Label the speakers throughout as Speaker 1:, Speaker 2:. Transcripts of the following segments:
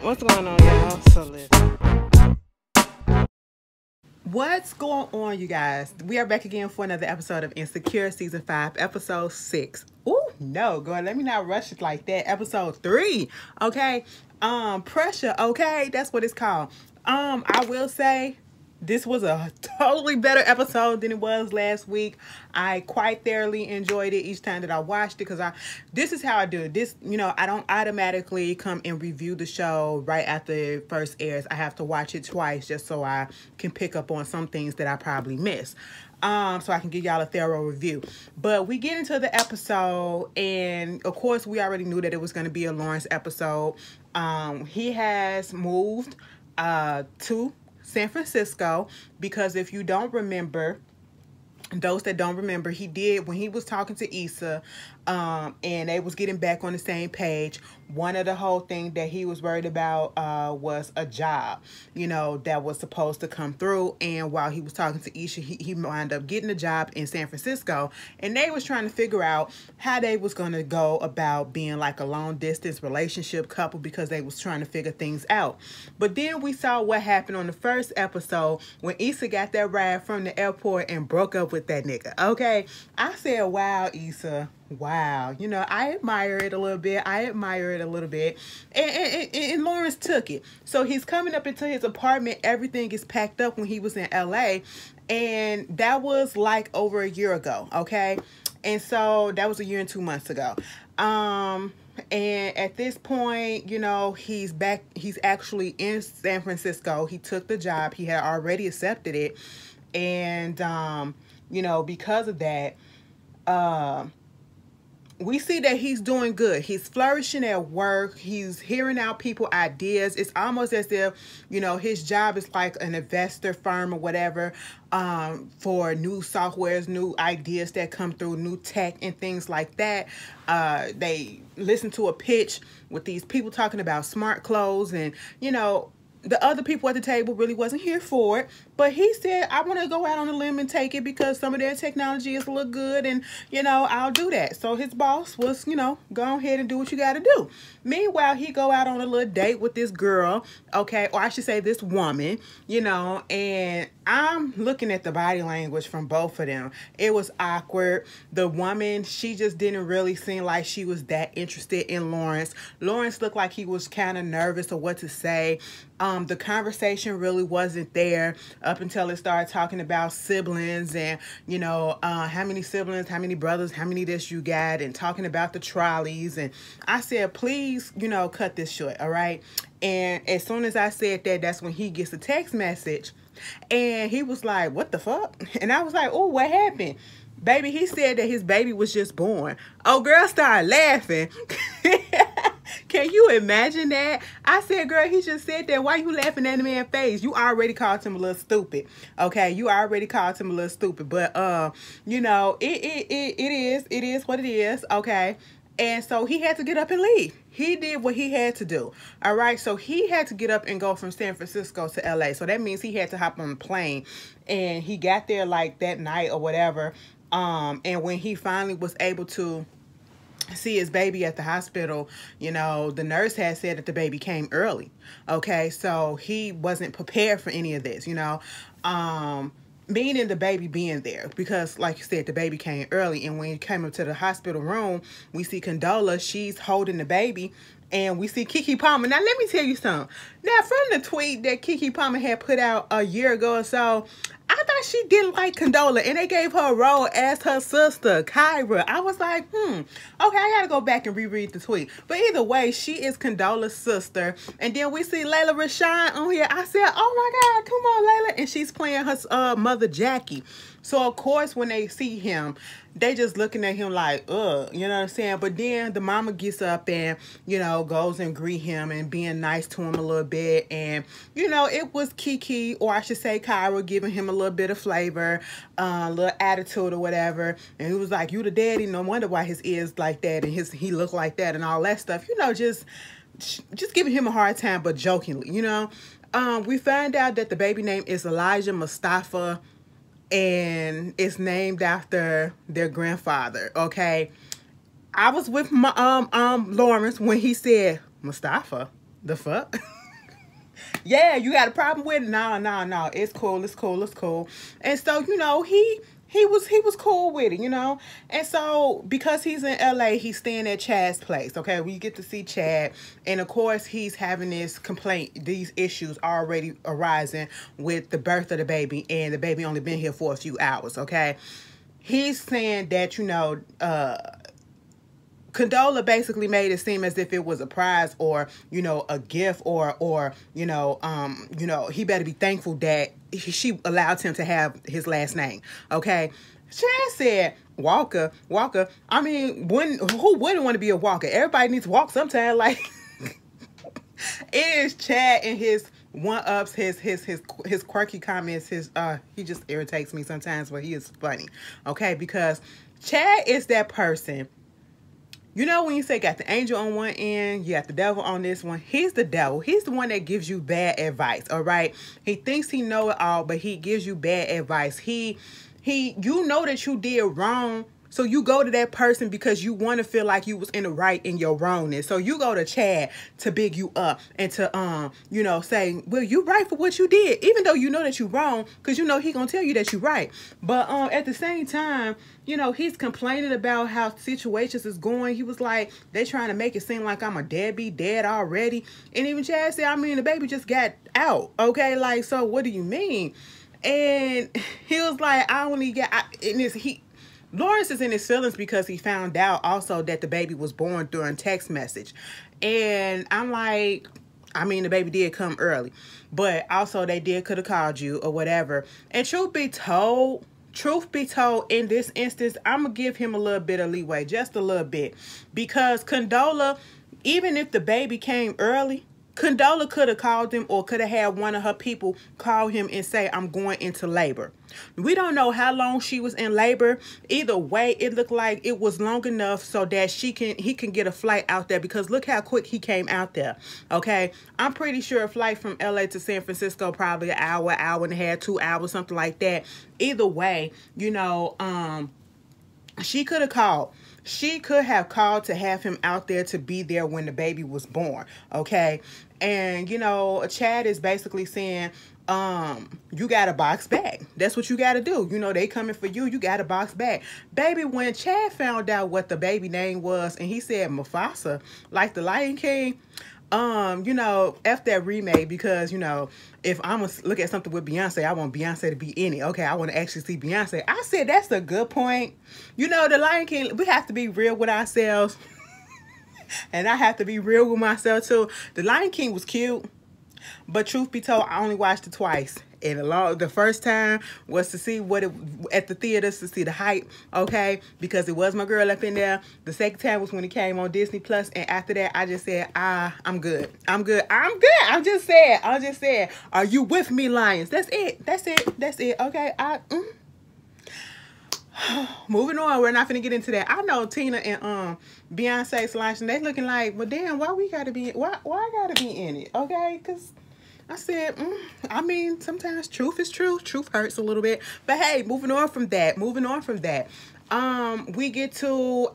Speaker 1: What's going on, y'all? So listen.
Speaker 2: What's going on, you guys? We are back again for another episode of Insecure Season 5, Episode 6. Ooh, no, girl, let me not rush it like that. Episode 3, okay? Pressure, okay? That's what it's called. I will say this was a totally better episode than it was last week. I quite thoroughly enjoyed it each time that I watched it because this is how I do it. This, I don't automatically come and review the show right after it first airs. I have to watch it twice just so I can pick up on some things that I probably missed. So I can give y'all a thorough review. But we get into the episode, and of course we already knew that it was going to be a Lawrence episode. He has moved to San Francisco because if you don't remember, those that don't remember, he did when he was talking to Issa, and they was getting back on the same page. One of the whole thing that he was worried about was a job, that was supposed to come through. And while he was talking to Issa, he wound up getting a job in San Francisco, and they was trying to figure out how they was going to go about being like a long distance relationship couple because they was trying to figure things out. But then we saw what happened on the first episode when Issa got that ride from the airport and broke up with that nigga. Okay, I said, wow, Issa, wow. I admire it a little bit. And Lawrence took it. So he's coming up into his apartment. Everything is packed up when he was in LA. And that was like over a year ago. Okay. And so that was a year and 2 months ago. And at this point, he's back. He's actually in San Francisco. He took the job. He had already accepted it. And, because of that, we see that he's doing good. He's flourishing at work. He's hearing out people ideas. It's almost as if, his job is like an investor firm or whatever, for new softwares, new ideas that come through, new tech and things like that. They listen to a pitch with these people talking about smart clothes, and, the other people at the table really wasn't here for it. But he said, I want to go out on a limb and take it because some of their technology is a little good, and, I'll do that. So his boss was, go ahead and do what you got to do. Meanwhile, he go out on a little date with this girl, okay, or I should say this woman, and I'm looking at the body language from both of them. It was awkward. The woman, she just didn't really seem like she was that interested in Lawrence. Lawrence looked like he was kind of nervous of what to say. The conversation really wasn't there up until it started talking about siblings and, how many siblings, how many brothers, how many this you got, and talking about the trolleys. And I said, please, cut this short, all right? And as soon as I said that, that's when he gets a text message. And he was like, what the fuck? And I was like, oh, what happened? Baby, he said that his baby was just born. Oh, girl started laughing. Can you imagine that? I said, girl, he just said that. Why you laughing at the man's face? You already called him a little stupid. Okay, you already called him a little stupid. But, it is what it is. Okay. And so he had to get up and leave. He did what he had to do. All right. So he had to get up and go from San Francisco to LA. So that means he had to hop on the plane. And he got there like that night or whatever. And when he finally was able to see his baby at the hospital, the nurse had said that the baby came early. Okay. So he wasn't prepared for any of this, meaning the baby being there, because like you said, the baby came early. And when he came up to the hospital room, we see Condola, she's holding the baby, and we see Keke Palmer. Now let me tell you something. Now from the tweet that Keke Palmer had put out a year ago or so, I thought she didn't like Condola, and they gave her a role as her sister, Kyra. I was like, okay, I gotta go back and reread the tweet. But either way, she is Condola's sister. And then we see Layla Rashawn on here. I said, oh my God, come on, Layla. And she's playing her mother, Jackie. So, of course, when they see him, they just looking at him like, ugh, you know what I'm saying? But then the mama gets up and, goes and greet him and being nice to him a little bit. And, it was Keke, or I should say Kyra, giving him a little bit of flavor, a little attitude or whatever. And he was like, you the daddy? No wonder why his ears like that and he looked like that and all that stuff. Just giving him a hard time, but jokingly, We find out that the baby name is Elijah Mustafa, and it's named after their grandfather. Okay, I was with my Lawrence when he said Mustafa. The fuck? Yeah, you got a problem with it? No. It's cool. It's cool. It's cool. And so, he was cool with it, And so because he's in LA, he's staying at Chad's place. Okay, we get to see Chad, and of course he's having this complaint, these issues already arising with the birth of the baby, and the baby only been here for a few hours. Okay, he's saying that Condola basically made it seem as if it was a prize or, a gift or he better be thankful that she allowed him to have his last name. Okay. Chad said, Walker. I mean, who wouldn't want to be a Walker? Everybody needs to walk sometime. Like, it is Chad and his one-ups, his quirky comments, he just irritates me sometimes, but he is funny. Okay. Because Chad is that person. When you say got the angel on one end, you got the devil on this one. He's the devil. He's the one that gives you bad advice, all right? He thinks he know it all, but he gives you bad advice. You know that you did wrong, so you go to that person because you want to feel like you was in the right in your wrongness. So you go to Chad to big you up and to say, well, you right for what you did, even though you know that you wrong, because he gonna tell you that you right. But at the same time, he's complaining about how situations is going. He was like, they trying to make it seem like I'm a deadbeat dad already. And even Chad said, I mean, the baby just got out. Okay, like, so what do you mean? And he was like, Lawrence is in his feelings because he found out also that the baby was born during text message. And I'm like, I mean, the baby did come early, but also they could have called you or whatever. And truth be told, in this instance, I'm going to give him a little bit of leeway, just a little bit. Because Condola, even if the baby came early, Condola could have called him or could have had one of her people call him and say, I'm going into labor. We don't know how long she was in labor. Either way, it looked like it was long enough so that he can get a flight out there, because look how quick he came out there. Okay, I'm pretty sure a flight from LA to San Francisco probably an hour and a half, 2 hours, something like that. Either way, she could have called. She could have called to have him out there to be there when the baby was born. Okay. And, Chad is basically saying, you got to box back. That's what you got to do. They coming for you. You got to box back. Baby, when Chad found out what the baby name was and he said Mufasa, like the Lion King, F that remake, because, if I'm going to look at something with Beyonce, I want Beyonce to be in it. Okay, I want to actually see Beyonce. I said, that's a good point. The Lion King, we have to be real with ourselves. And I have to be real with myself, too. The Lion King was cute. But truth be told, I only watched it twice. And the first time was to see at the theaters, to see the hype, okay? Because it was my girl up in there. The second time was when it came on Disney Plus, and after that, I just said, I'm good. I'm just saying, are you with me, Lions? That's it, okay? Moving on, we're not finna get into that. I know Tina and Beyonce slashing, they looking like, well, damn, why I gotta be in it, okay? Because I said, I mean, sometimes truth is true. Truth hurts a little bit. But hey, moving on from that. We get to,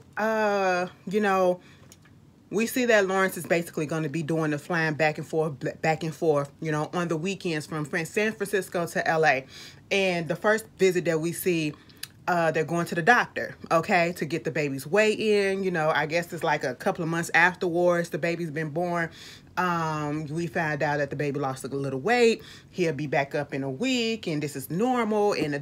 Speaker 2: we see that Lawrence is basically going to be doing the flying back and forth, on the weekends from San Francisco to LA. And the first visit that we see, they're going to the doctor, okay, to get the baby's weight in. I guess it's like a couple of months afterwards the baby's been born. We found out that the baby lost a little weight. He'll be back up in a week, and this is normal. And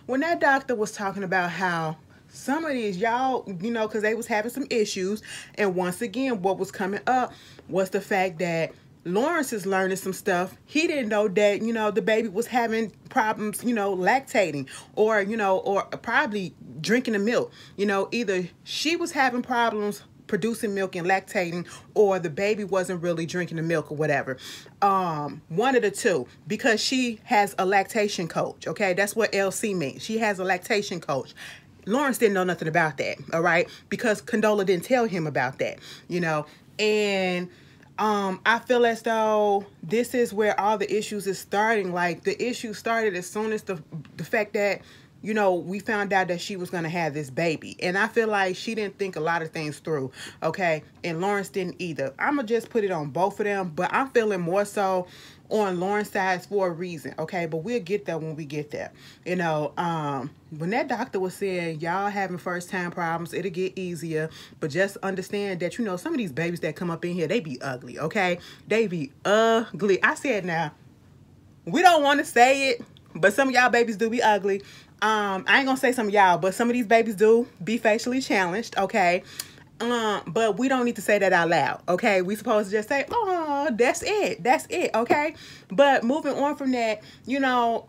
Speaker 2: when that doctor was talking about how some of these y'all, because they was having some issues, and once again, what was coming up was the fact that Lawrence is learning some stuff. He didn't know that, the baby was having problems, lactating or probably drinking the milk. Either she was having problems producing milk and lactating, or the baby wasn't really drinking the milk or whatever. One of the two, because she has a lactation coach. Okay. That's what LC means. She has a lactation coach. Lawrence didn't know nothing about that. All right. Because Condola didn't tell him about that, and I feel as though this is where all the issues is starting. Like, the issue started as soon as the fact that you know, we found out that she was going to have this baby. And I feel like she didn't think a lot of things through, okay? And Lawrence didn't either. I'm going to just put it on both of them, but I'm feeling more so on Lauren's side for a reason, okay? But we'll get there when we get there. You know, when that doctor was saying, y'all having first-time problems, it'll get easier, but just understand that, you know, some of these babies that come up in here, they be ugly, okay? They be ugly. I said now, we don't want to say it, but some of y'all babies do be ugly. I ain't gonna say some of y'all, but some of these babies do be facially challenged, okay? But we don't need to say that out loud, okay? We supposed to just say, oh, that's it, okay? But moving on from that, you know,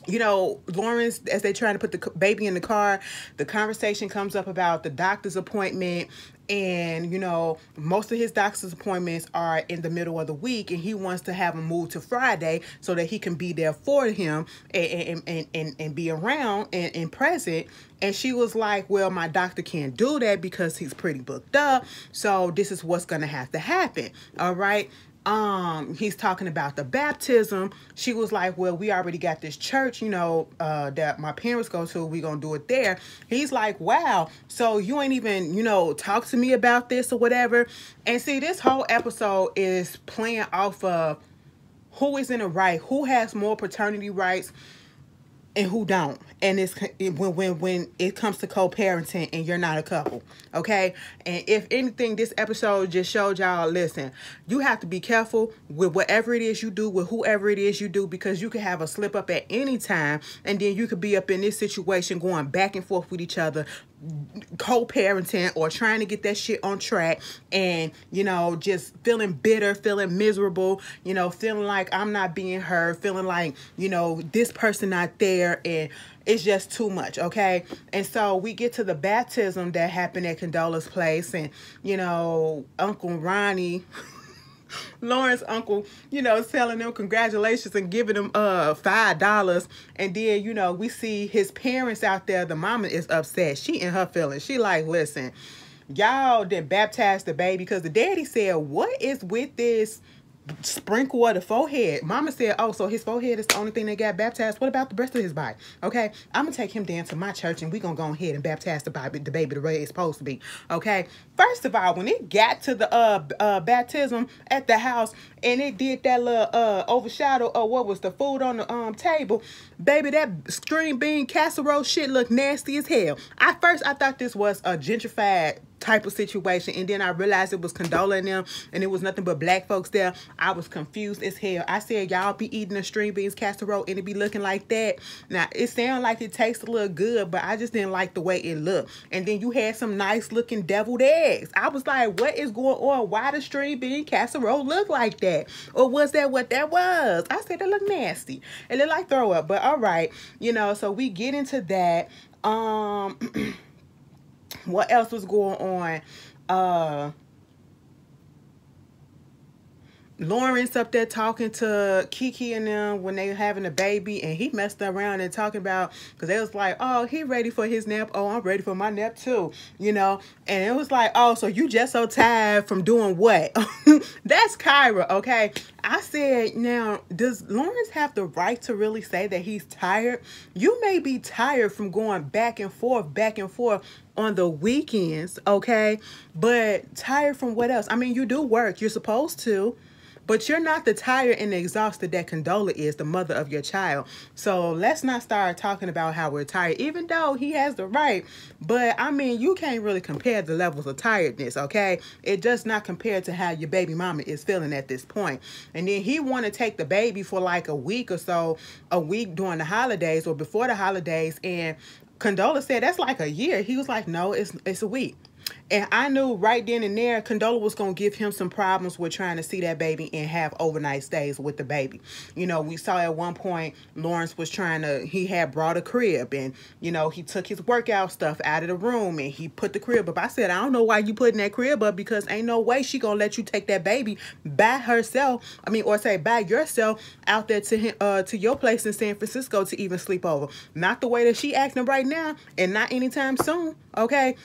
Speaker 2: you know, Lawrence, as they trying to put the baby in the car, the conversation comes up about the doctor's appointment. And, you know, most of his doctor's appointments are in the middle of the week, and he wants to have them moved to Friday so that he can be there for him and be around and present. And she was like, well, my doctor can't do that because he's pretty booked up. So this is what's going to have to happen. All right. He's talking about the baptism. She was like, well, we already got this church, you know, that my parents go to. We gonna do it there. He's like, wow, so you ain't even, you know, talk to me about this or whatever. And see, this whole episode is playing off of who is in the right, who has more paternity rights and who don't. And it's when it comes to co-parenting and you're not a couple, okay? And if anything, this episode just showed y'all, listen, you have to be careful with whatever it is you do, with whoever it is you do, because you could have a slip up at any time, and then you could be up in this situation going back and forth with each other, co-parenting or trying to get that shit on track, and, you know, just feeling bitter, feeling miserable, you know, feeling like I'm not being heard, feeling like, you know, this person not there, and it's just too much, okay? And so we get to the baptism that happened at Condola's place, and, you know, Uncle Ronnie, Lauren's uncle, you know, telling them congratulations and giving them $5. And then, you know, we see his parents out there. The mama is upset. She in her feelings. She like, listen, y'all didn't baptize the baby, because the daddy said, what is with this sprinkle of the forehead? Mama said, oh, so his forehead is the only thing that got baptized. What about the rest of his body? Okay, I'm gonna take him down to my church, and we gonna go ahead and baptize the baby the way it's supposed to be. Okay, first of all, when it got to the baptism at the house, and it did that little overshadow of what was the food on the table, baby, that string bean casserole shit looked nasty as hell. At first I thought this was a gentrified type of situation, and then I realized it was Condola and them, and it was nothing but black folks there. I was confused as hell. I said, y'all be eating a string beans casserole and it be looking like that? Now, it sounded like it tastes a little good, but I just didn't like the way it looked. And then you had some nice looking deviled eggs. I was like, what is going on? Why does string bean casserole look like that? Or was that what that was? I said, it looked nasty. It looked like throw up, but all right. You know, so we get into that. What else was going on? Lawrence up there talking to Kiki and them when they were having a baby, and he messed around and talking about, because they was like, oh, he ready for his nap. Oh, I'm ready for my nap too, you know? And it was like, oh, so you just so tired from doing what? That's Kyra, okay? I said, now, does Lawrence have the right to really say that he's tired? You may be tired from going back and forth on the weekends, okay? But tired from what else? I mean, you do work. You're supposed to. But you're not the tired and exhausted that Condola is, the mother of your child. So let's not start talking about how we're tired, even though he has the right. But, I mean, you can't really compare the levels of tiredness, okay? It does not compare to how your baby mama is feeling at this point. And then he want to take the baby for like a week or so, a week during the holidays or before the holidays. And Condola said, that's like a year. He was like, no, it's a week. And I knew right then and there, Condola was going to give him some problems with trying to see that baby and have overnight stays with the baby. You know, we saw at one point, Lawrence was he had brought a crib, and, you know, he took his workout stuff out of the room and he put the crib up. I said, I don't know why you putting that crib up, because ain't no way she going to let you take that baby by herself. I mean, or say by yourself out there to your place in San Francisco to even sleep over. Not the way that she acting right now, and not anytime soon, okay?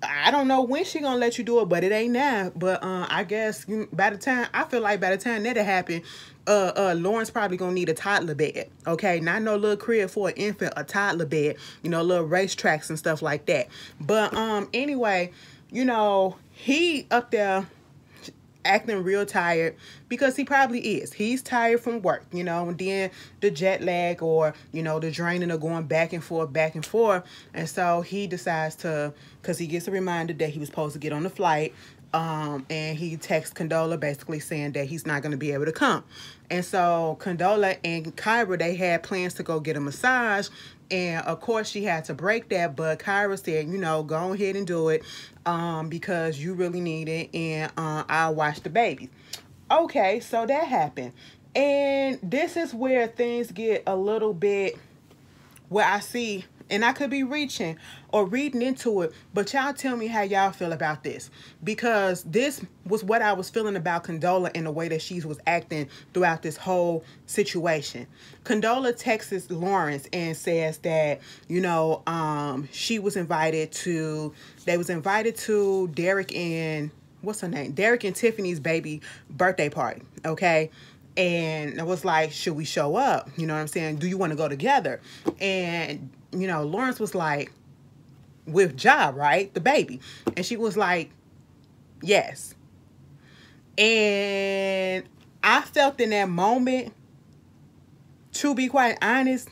Speaker 2: I don't know when she gonna let you do it, but it ain't now. But I guess by the time, I feel like by the time that'll happen, Lawrence probably gonna need a toddler bed. Okay, not no little crib for an infant, a toddler bed. Little racetracks and stuff like that. But anyway, he up there acting real tired because he probably is. He's tired from work, and then the jet lag or, the draining of going back and forth, back and forth. And so he decides to, because he gets a reminder that he was supposed to get on the flight. And he texts Condola basically saying that he's not going to be able to come. And so Condola and Kyra, they had plans to go get a massage. And of course she had to break that, but Kyra said, go ahead and do it because you really need it, and I'll watch the baby. Okay, so that happened. And this is where things get a little bit, where I see, and I could be reaching or reading into it, but y'all tell me how y'all feel about this, because this was what I was feeling about Condola in the way that she was acting throughout this whole situation. Condola texts Lawrence and says that, she was invited to, they was invited to Derek and, what's her name? Derek and Tiffany's baby birthday party, okay? And it was like, should we show up? You know what I'm saying? Do you want to go together? And, Lawrence was like, with Ja, right? The baby. And she was like, yes. And I felt in that moment, to be quite honest,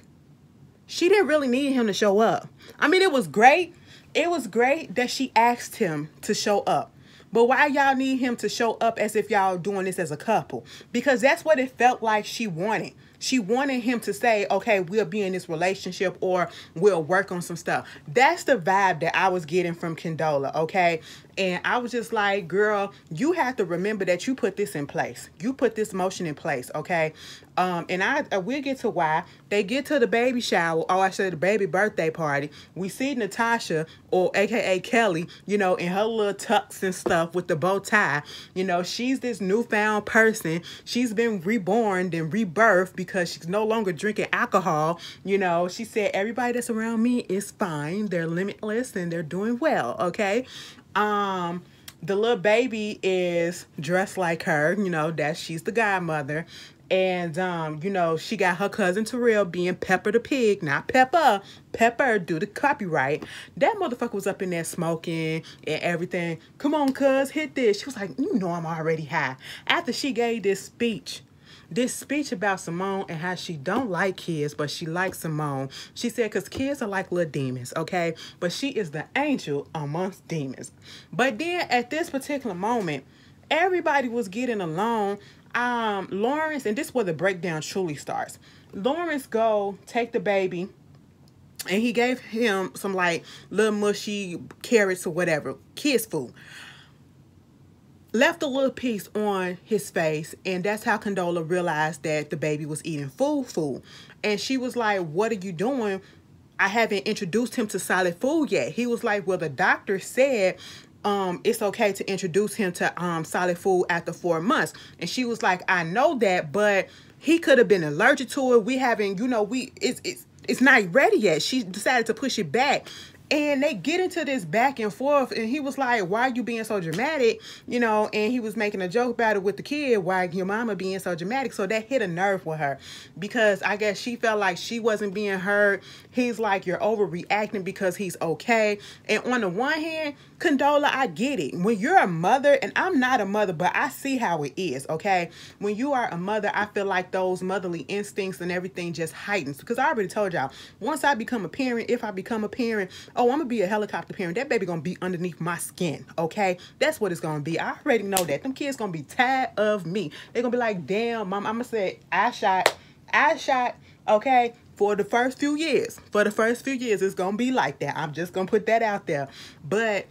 Speaker 2: she didn't really need him to show up. I mean, it was great. It was great that she asked him to show up. But why y'all need him to show up as if y'all doing this as a couple? Because that's what it felt like she wanted. She wanted him to say, okay, we'll be in this relationship or we'll work on some stuff. That's the vibe that I was getting from Condola, okay? And I was just like, girl, you have to remember that you put this in place. You put this motion in place, okay? And we'll get to why. They get to the baby shower, or I said the baby birthday party. We see Natasha, or AKA Kelly, in her little tux and stuff with the bow tie. She's this newfound person. She's been reborn and rebirthed because she's no longer drinking alcohol. She said, everybody that's around me is fine. They're limitless and they're doing well, okay? The little baby is dressed like her, that she's the godmother. And, she got her cousin Terrell being Pepper the pig, not Pepper. Pepper, do the copyright. That motherfucker was up in there smoking and everything. Come on, cuz, hit this. She was like, I'm already high. After she gave this speech about Simone and how she don't like kids, but she likes Simone. She said, because kids are like little demons, okay? But she is the angel amongst demons. But then at this particular moment, everybody was getting along. Lawrence, and this is where the breakdown truly starts. Lawrence go take the baby, and he gave him some like little mushy carrots or whatever, kids food. Left a little piece on his face, and that's how Condola realized that the baby was eating food. And she was like, what are you doing? I haven't introduced him to solid food yet. He was like, well, the doctor said it's okay to introduce him to solid food after 4 months. And she was like, I know that, but he could have been allergic to it. We haven't, it's not ready yet. She decided to push it back. And they get into this back and forth, and he was like, why are you being so dramatic? And he was making a joke about it with the kid, why your mama being so dramatic. So that hit a nerve with her, because I guess she felt like she wasn't being heard. He's like, you're overreacting because he's okay. And on the one hand, Condola, I get it. When you're a mother, and I'm not a mother, but I see how it is, okay? When you are a mother, I feel like those motherly instincts and everything just heightens. Because I already told y'all, once I become a parent, if I become a parent, oh, I'm going to be a helicopter parent. That baby going to be underneath my skin, okay? That's what it's going to be. I already know that. Them kids going to be tired of me. They're going to be like, damn, mom, I'm going to say, I shot, okay? For the first few years. For the first few years, it's going to be like that. I'm just going to put that out there. But,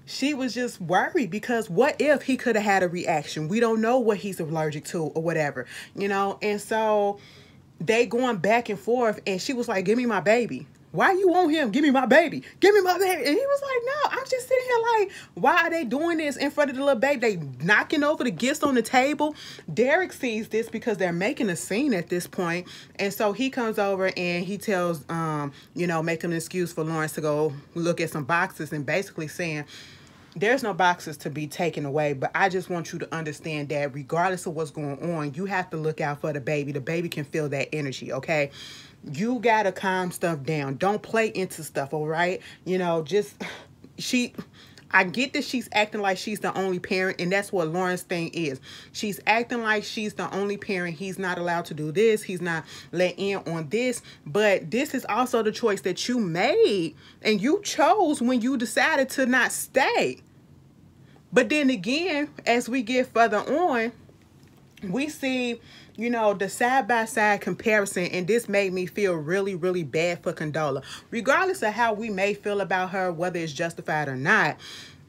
Speaker 2: she was just worried because what if he could have had a reaction? We don't know what he's allergic to or whatever, And so they going back and forth, and she was like, give me my baby. Why you want him? Give me my baby. Give me my baby. And he was like, no, I'm just sitting here like, why are they doing this in front of the little baby? They knocking over the gifts on the table. Derek sees this because they're making a scene at this point. And so he comes over and he tells, making an excuse for Lawrence to go look at some boxes and basically saying, there's no boxes to be taken away, but I just want you to understand that regardless of what's going on, you have to look out for the baby. The baby can feel that energy, okay? You got to calm stuff down. Don't play into stuff, all right? I get that she's acting like she's the only parent, and that's what Lauren's thing is. She's acting like she's the only parent. He's not allowed to do this. He's not let in on this. But this is also the choice that you made, and you chose when you decided to not stay. But then again, as we get further on, we see, the side-by-side comparison, and this made me feel really, really bad for Condola. Regardless of how we may feel about her, whether it's justified or not,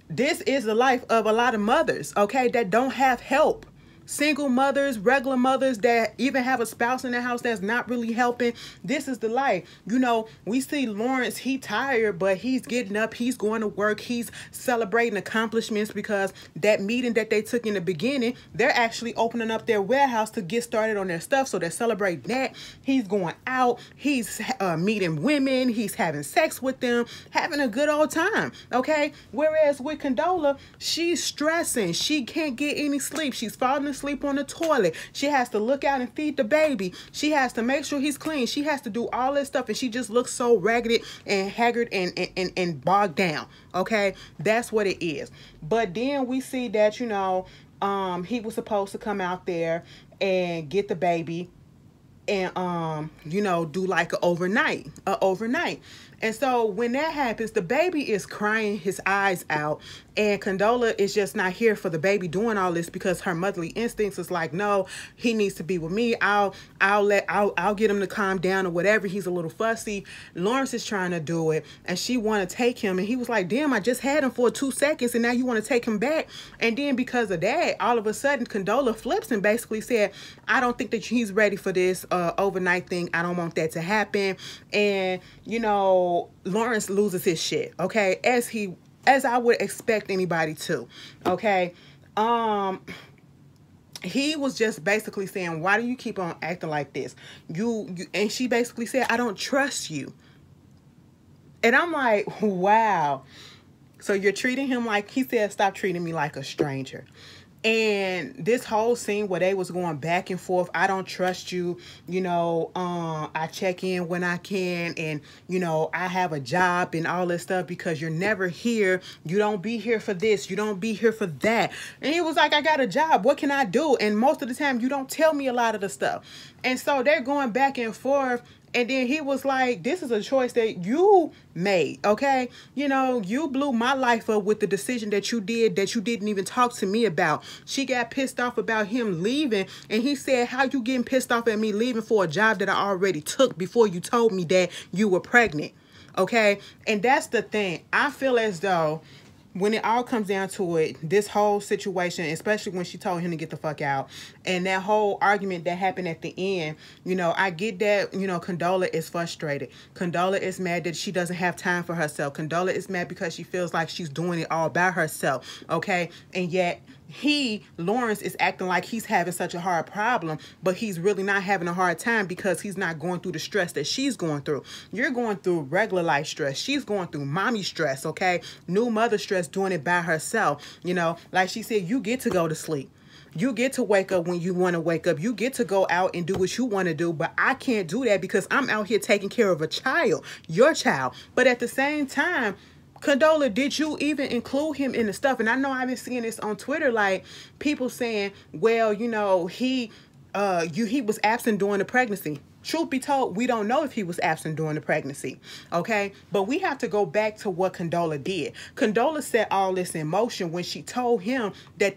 Speaker 2: this is the life of a lot of mothers, okay, that don't have help. Single mothers, regular mothers that even have a spouse in the house that's not really helping. This is the life. We see Lawrence, he tired, but he's getting up. He's going to work. He's celebrating accomplishments because that meeting that they took in the beginning, they're actually opening up their warehouse to get started on their stuff. So they're celebrating that. He's going out. He's meeting women. He's having sex with them, having a good old time. Okay. Whereas with Condola, she's stressing. She can't get any sleep. She's falling asleep on the toilet. She has to look out and feed the baby. She has to make sure he's clean. She has to do all this stuff, and she just looks so ragged and haggard and bogged down. Okay, that's what it is. But then we see that he was supposed to come out there and get the baby and do like an overnight. And so when that happens, the baby is crying his eyes out, and Condola is just not here for the baby doing all this because her motherly instincts is like, no, he needs to be with me. I'll get him to calm down or whatever. He's a little fussy. Lawrence is trying to do it, and she want to take him, and he was like, damn, I just had him for 2 seconds, and now you want to take him back. And then because of that, all of a sudden, Condola flips and basically said, I don't think that he's ready for this overnight thing. I don't want that to happen. And Lawrence loses his shit, okay, as I would expect anybody to, okay. He was just basically saying, why do you keep on acting like this? And she basically said, I don't trust you. And I'm like, wow. So you're treating him like, he said, stop treating me like a stranger. And this whole scene where they was going back and forth, I don't trust you, I check in when I can, and I have a job and all this stuff because you're never here. You don't be here for this, you don't be here for that. And he was like, I got a job, what can I do? And most of the time you don't tell me a lot of the stuff. And so they're going back and forth. And then he was like, this is a choice that you made, okay? You blew my life up with the decision that you did that you didn't even talk to me about. She got pissed off about him leaving. And he said, how you getting pissed off at me leaving for a job that I already took before you told me that you were pregnant, okay? And that's the thing. I feel as though when it all comes down to it, this whole situation, especially when she told him to get the fuck out, and that whole argument that happened at the end, I get that, Condola is frustrated. Condola is mad that she doesn't have time for herself. Condola is mad because she feels like she's doing it all by herself, okay? And yet Lawrence is acting like he's having such a hard problem, but he's really not having a hard time because he's not going through the stress that she's going through. You're going through regular life stress. She's going through mommy stress, okay? New mother stress, doing it by herself. Like she said, you get to go to sleep. You get to wake up when you want to wake up. You get to go out and do what you want to do, but I can't do that because I'm out here taking care of a child, your child. But at the same time, Condola, did you even include him in the stuff? And I know I've been seeing this on Twitter, like people saying, well, he was absent during the pregnancy. Truth be told, we don't know if he was absent during the pregnancy, okay? But we have to go back to what Condola did. Condola set all this in motion when she told him that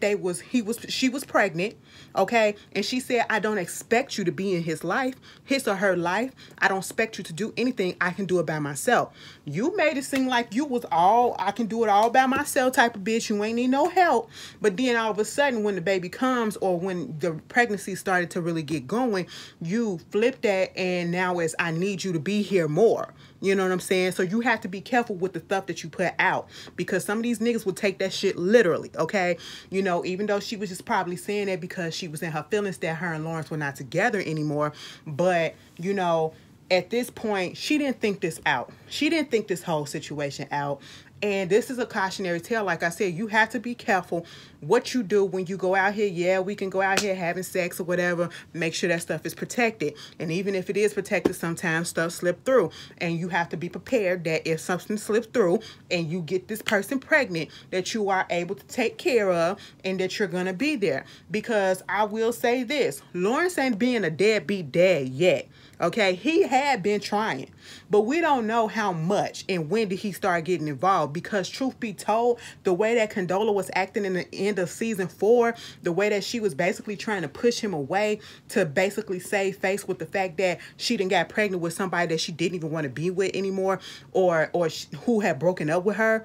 Speaker 2: she was pregnant, okay? And she said, I don't expect you to be in his or her life. I don't expect you to do anything. I can do it by myself. You made it seem like you was I can do it all by myself type of bitch. You ain't need no help. But then all of a sudden when the baby comes or when the pregnancy started to really get going, you flipped that upset, and now it's I need you to be here more. You know what I'm saying? So you have to be careful with the stuff that you put out, because some of these niggas will take that shit literally, okay? You know, even though she was just probably saying that because she was in her feelings that her and Lawrence were not together anymore. But, you know, at this point, she didn't think this out. She didn't think this whole situation out. And this is a cautionary tale. Like I said, you have to be careful what you do when you go out here. Yeah, we can go out here having sex or whatever. Make sure that stuff is protected. And even if it is protected, sometimes stuff slip through. And you have to be prepared that if something slips through and you get this person pregnant, that you are able to take care of and that you're going to be there. Because I will say this, Lawrence ain't being a deadbeat dad yet. Okay, he had been trying, but we don't know how much and when did he start getting involved, because truth be told, the way that Condola was acting in the end of season 4, the way that she was basically trying to push him away to basically save face with the fact that she didn't got pregnant with somebody that she didn't even want to be with anymore, or who had broken up with her.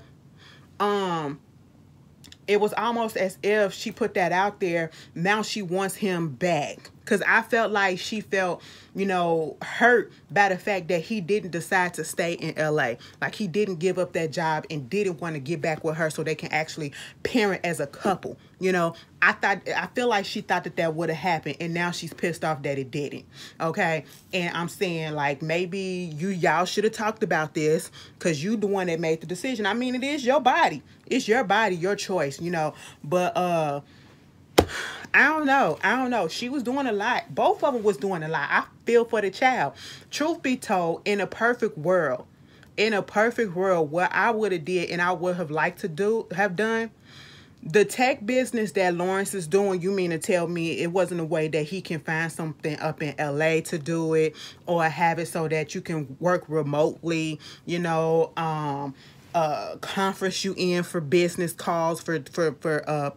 Speaker 2: It was almost as if she put that out there. Now she wants him back. Because I felt like she felt, you know, hurt by the fact that he didn't decide to stay in LA. Like he didn't give up that job and didn't want to get back with her so they can actually parent as a couple. You know, I feel like she thought that would have happened, and now she's pissed off that it didn't. Okay. And I'm saying, like, maybe y'all should have talked about this, because you the one that made the decision. I mean, it is your body. It's your body, your choice, you know. But I don't know. She was doing a lot. Both of them was doing a lot. I feel for the child. Truth be told, in a perfect world, what I would have did and I would have liked to have done, the tech business that Lawrence is doing, you mean to tell me it wasn't a way that he can find something up in LA to do it, or have it so that you can work remotely, you know, conference you in for business calls, for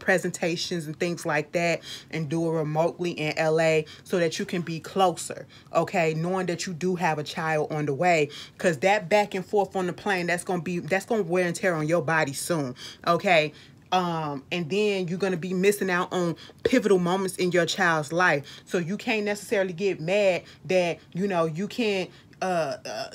Speaker 2: presentations and things like that, and do it remotely in LA so that you can be closer, okay, knowing that you do have a child on the way, because that back and forth on the plane, that's gonna wear and tear on your body soon, okay. And then you're going to be missing out on pivotal moments in your child's life. So you can't necessarily get mad that, you know, you can't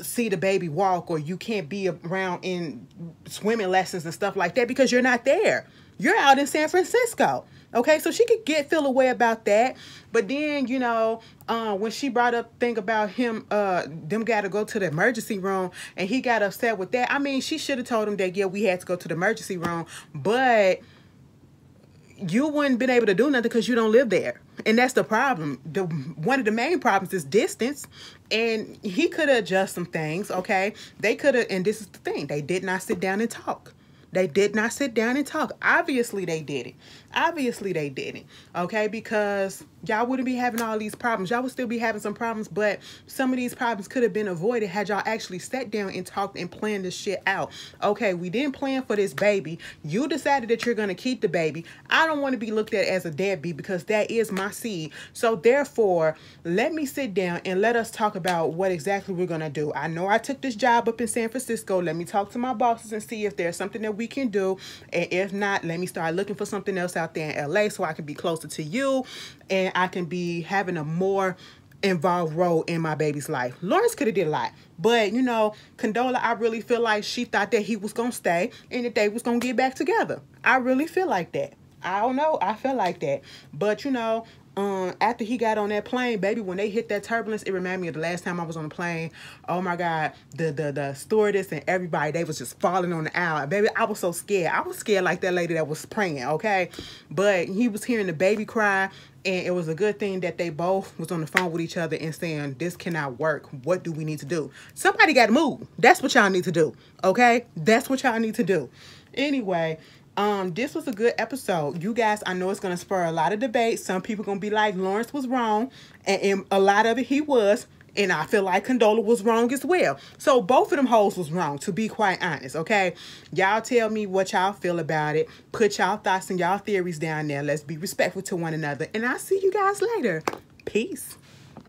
Speaker 2: see the baby walk, or you can't be around in swimming lessons and stuff like that, because you're not there. You're out in San Francisco. Okay, so she could feel a way about that. But then, you know, when she brought up thing about him, them got to go to the emergency room, and he got upset with that. I mean, she should have told him that, yeah, we had to go to the emergency room, but you wouldn't been able to do nothing because you don't live there. And that's the problem. One of the main problems is distance. And he could have adjusted some things, okay? They could have, and this is the thing, they did not sit down and talk. They did not sit down and talk. Obviously, they didn't. Obviously, they didn't. Okay, because y'all wouldn't be having all these problems. Y'all would still be having some problems, but some of these problems could have been avoided had y'all actually sat down and talked and planned this shit out. Okay, we didn't plan for this baby. You decided that you're going to keep the baby. I don't want to be looked at as a deadbeat, because that is my seed. So therefore, let me sit down and let us talk about what exactly we're going to do. I know I took this job up in San Francisco. Let me talk to my bosses and see if there's something that we can do. And if not, let me start looking for something else out there in LA so I can be closer to you and I can be having a more involved role in my baby's life. Lawrence could have did a lot, but you know, Condola, I really feel like she thought that he was gonna stay and that they was gonna get back together. I really feel like that. I don't know, I feel like that. But you know, after he got on that plane, baby, when they hit that turbulence, it reminded me of the last time I was on the plane. Oh my God, the stewardess and everybody, they was just falling on the aisle. Baby, I was so scared. I was scared like that lady that was praying, okay? But he was hearing the baby cry, and it was a good thing that they both was on the phone with each other and saying, this cannot work. What do we need to do? Somebody got to move. That's what y'all need to do, okay? That's what y'all need to do. Anyway, this was a good episode. You guys, I know it's going to spur a lot of debate. Some people going to be like, Lawrence was wrong. And a lot of it he was. And I feel like Condola was wrong as well. So both of them hoes was wrong, to be quite honest, okay? Y'all tell me what y'all feel about it. Put y'all thoughts and y'all theories down there. Let's be respectful to one another. And I'll see you guys later. Peace.